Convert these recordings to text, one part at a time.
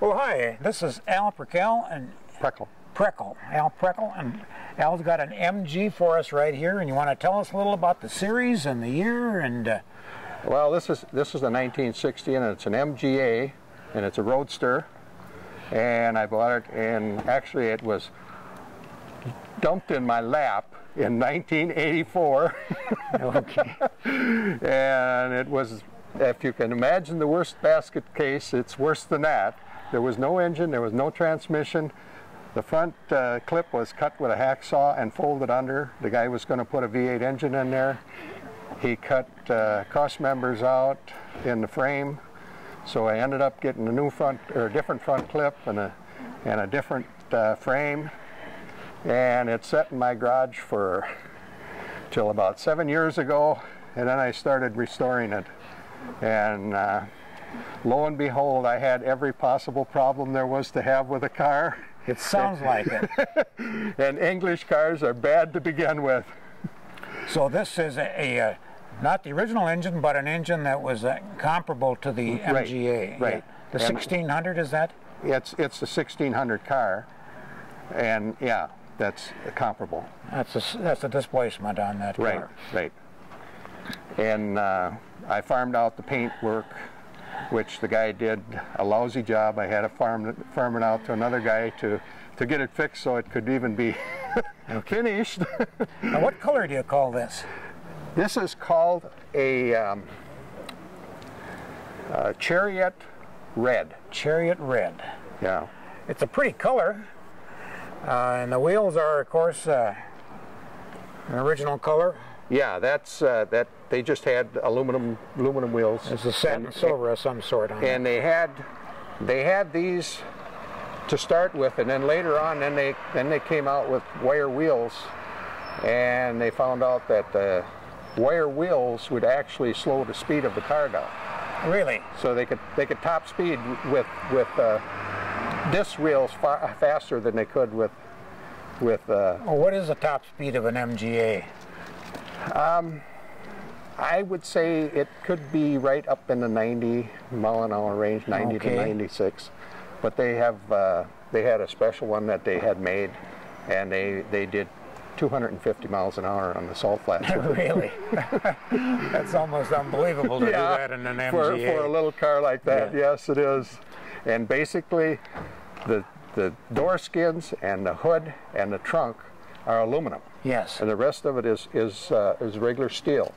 Well, hi, this is Al Preckell and Al Preckell, and Al's got an MG for us right here, and you want to tell us a little about the series and the year and... Well, this is a 1960, and it's an MGA, and it's a Roadster, and I bought it, and actually it was dumped in my lap in 1984. Okay. And it was, if you can imagine the worst basket case, it's worse than that. There was no engine, there was no transmission. The front clip was cut with a hacksaw and folded under. The guy was going to put a V8 engine in there. He cut cross members out in the frame, so I ended up getting a new front, or a different front clip and a different frame. And it sat in my garage for till about 7 years ago, and then I started restoring it. And lo and behold, I had every possible problem there was to have with a car. It sounds like it. And English cars are bad to begin with. So this is not the original engine, but an engine that was comparable to the MGA. Right. Yeah. The 1600, is that? It's a 1600 car, and yeah, that's comparable. That's a displacement on that car. Right. And I farmed out the paint work, which the guy did a lousy job. I had to farm it out to another guy to get it fixed so it could even be finished. Now, what color do you call this? This is called a Chariot Red. Chariot Red. Yeah. It's a pretty color, and the wheels are, of course, an original color. Yeah, that's that. They just had aluminum wheels. It's a satin silver of some sort on it. And they had these to start with, and then later on, then they came out with wire wheels, and they found out that the wire wheels would actually slow the speed of the car down. Really? So they could top speed with disc wheels faster than they could with. Well, what is the top speed of an MGA? I would say it could be right up in the 90-mile-an-hour range, 90 to 96. But they had a special one that they had made, and they did 250 miles an hour on the salt flats. Really? That's almost unbelievable to do that in an MGA. For a little car like that, yes, it is. And basically, the door skins and the hood and the trunk are aluminum. Yes. And the rest of it is regular steel.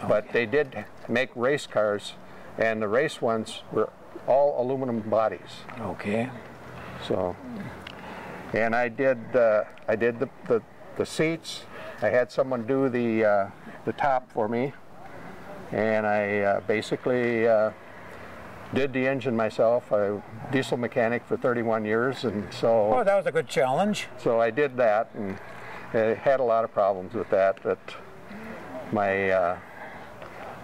Okay. But they did make race cars, and the race ones were all aluminum bodies. Okay. So, and I did the seats. I had someone do the top for me, and I basically did the engine myself. I was a diesel mechanic for 31 years, and so... Oh, that was a good challenge. So I did that, and I had a lot of problems with that, but my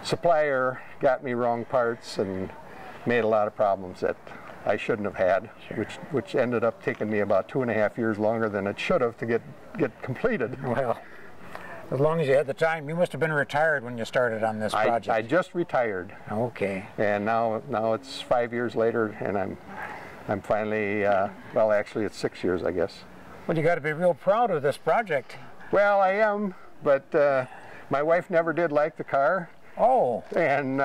supplier got me wrong parts and made a lot of problems that I shouldn't have had, which ended up taking me about 2.5 years longer than it should have to get completed. Well, as long as you had the time. You must have been retired when you started on this project. I just retired. Okay. And now it's 5 years later, and I'm finally well, actually it's 6 years, I guess. Well, you got to be real proud of this project. Well, I am, but my wife never did like the car. Oh. And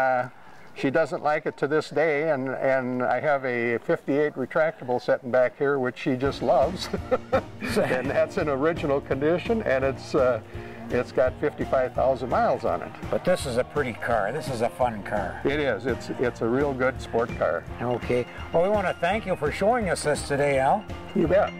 she doesn't like it to this day, and I have a 58 retractable sitting back here, which she just loves. And that's in original condition, and it's got 55,000 miles on it. But this is a pretty car. This is a fun car. It is. It's a real good sport car. Okay. Well, we want to thank you for showing us this today, Al. You bet.